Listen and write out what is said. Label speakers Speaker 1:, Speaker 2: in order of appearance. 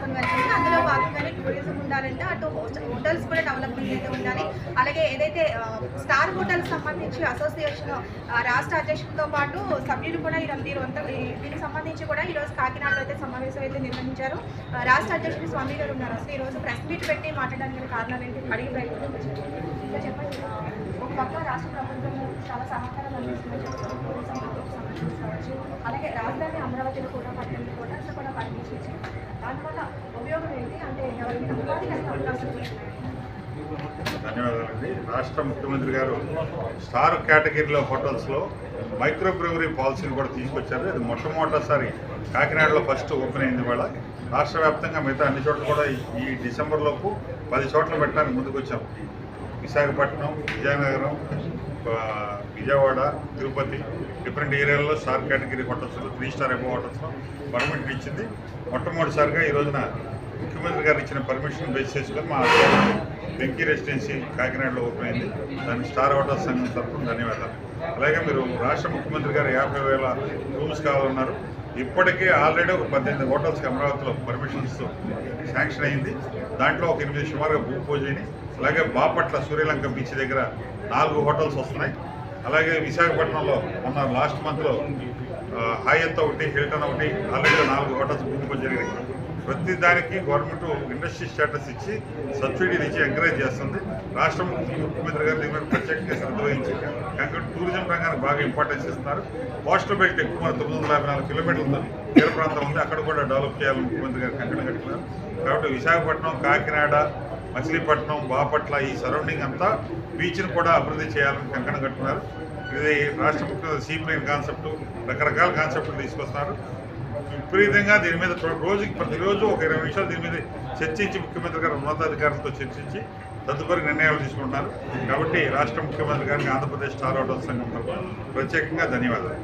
Speaker 1: తీసుకొని వెళ్తుంది. అందులో భాగంగానే టూరిజం ఉండాలంటే అటు హోటల్స్ కూడా డెవలప్మెంట్ అయితే ఉండాలి. అలాగే ఏదైతే స్టార్ హోటల్స్ సంబంధించి అసోసియేషన్ రాష్ట్ర అధ్యక్షులతో పాటు సభ్యులు కూడా దీనికి సంబంధించి కూడా ఈరోజు కాకినాడలో అయితే సమావేశం అయితే నిర్వహించారు. రాష్ట్ర అధ్యక్షుడు స్వామి గారు ఉన్నారు. అసలు ఈరోజు ప్రెస్ మీట్ పెట్టి మాట్లాడడానికి కారణాలు ఏంటి అడిగి ప్రయత్నం చెప్పండి. ఒక పక్క రాష్ట్ర ప్రభుత్వం చాలా సహకారం అందిస్తుందని చెప్తారు. టూరిజం సంబంధించి కావచ్చు, అలాగే రాజధాని అమరావతిలో కూడా 18 హోటల్స్ కూడా పర్మిషన్ ఇచ్చారు. దానివల్ల ఉపయోగం ఏంటి అంటే ఎవరికి ఉపాధి కలిగే అవకాశం
Speaker 2: ధన్యవాదాలండి. రాష్ట్ర ముఖ్యమంత్రి గారు స్టార్ కేటగిరీలో హోటల్స్లో మైక్రో బ్రూవరీ పాలసీని కూడా తీసుకొచ్చారు. అది మొట్టమొదటిసారి కాకినాడలో ఫస్ట్ ఓపెన్ అయింది. ఇవాళ రాష్ట్ర వ్యాప్తంగా మిగతా అన్ని చోట్ల కూడా ఈ డిసెంబర్లోపు 10 చోట్ల పెట్టడానికి ముందుకు వచ్చాం. విశాఖపట్నం, విజయనగరం, విజయవాడ, తిరుపతి డిఫరెంట్ ఏరియాల్లో స్టార్ కేటగిరీ హోటల్స్లో 3 స్టార్ అబోవ్ హోటల్స్లో పర్మిషన్ ఇచ్చింది. మొట్టమొదటిసారిగా ఈ రోజున ముఖ్యమంత్రి గారు ఇచ్చిన పర్మిషన్ బేస్ చేసుకొని మా వెంకీ రెసిడెన్సీ కాకినాడలో ఓపెన్ అయింది. దానికి స్టార్ హోటల్స్ సంఘం తరఫున ధన్యవాదాలు. అలాగే మీరు రాష్ట్ర ముఖ్యమంత్రి గారు 50,000 రూమ్స్ కావాలన్నారు. ఇప్పటికే ఆల్రెడీ ఒక 18 హోటల్స్కి అమరావతిలో పర్మిషన్స్ శాంక్షన్ అయింది. దాంట్లో ఒక 8 సుమారుగా భూమి పూజ అయినాయి. అలాగే బాపట్ల సూర్యలంక బీచ్ దగ్గర 4 హోటల్స్ వస్తున్నాయి. అలాగే విశాఖపట్నంలో మొన్న లాస్ట్ మంత్లో హాయత్ ఒకటి, హిల్టన్ ఒకటి, ఆల్రెడీ 4 హోటల్స్ భూమి పూజ జరిగినాయి. ప్రతి దానికి గవర్నమెంట్ ఇండస్ట్రీ స్టేటస్ ఇచ్చి సబ్సిడీలు ఇచ్చి ఎంకరేజ్ చేస్తుంది. రాష్ట్ర ముఖ్యమంత్రి గారు దీని మీద ప్రత్యేకంగా శ్రద్ధ వహించి టూరిజం రంగానికి బాగా ఇంపార్టెన్స్ ఇస్తున్నారు. కోస్టల్ బెల్ట్ ఎక్కువ 954 కిలోమీటర్ల తీర ప్రాంతం ఉంది. అక్కడ కూడా డెవలప్ చేయాలని ముఖ్యమంత్రి గారు కంకణం కట్టుకున్నారు. కాబట్టి విశాఖపట్నం, కాకినాడ, మచిలీపట్నం, బాపట్ల ఈ సరౌండింగ్ అంతా బీచ్ను కూడా అభివృద్ధి చేయాలని కంకణం కట్టుకున్నారు. ఇది రాష్ట్ర ముఖ్యమంత్రి సీ ప్లేన్ కాన్సెప్ట్, రకరకాల కాన్సెప్ట్లు తీసుకొస్తున్నారు. విపరీతంగా దీని మీద ప్రతిరోజు ఒక 20 నిమిషాలు దీని మీద చర్చించి ముఖ్యమంత్రి గారు ఉన్నతాధికారులతో చర్చించి తదుపరి నిర్ణయాలు తీసుకుంటున్నారు. కాబట్టి రాష్ట్ర ముఖ్యమంత్రి గారికి ఆంధ్రప్రదేశ్ స్టార్ హోటల్ సంఘం తరఫున ప్రత్యేకంగా ధన్యవాదాలు.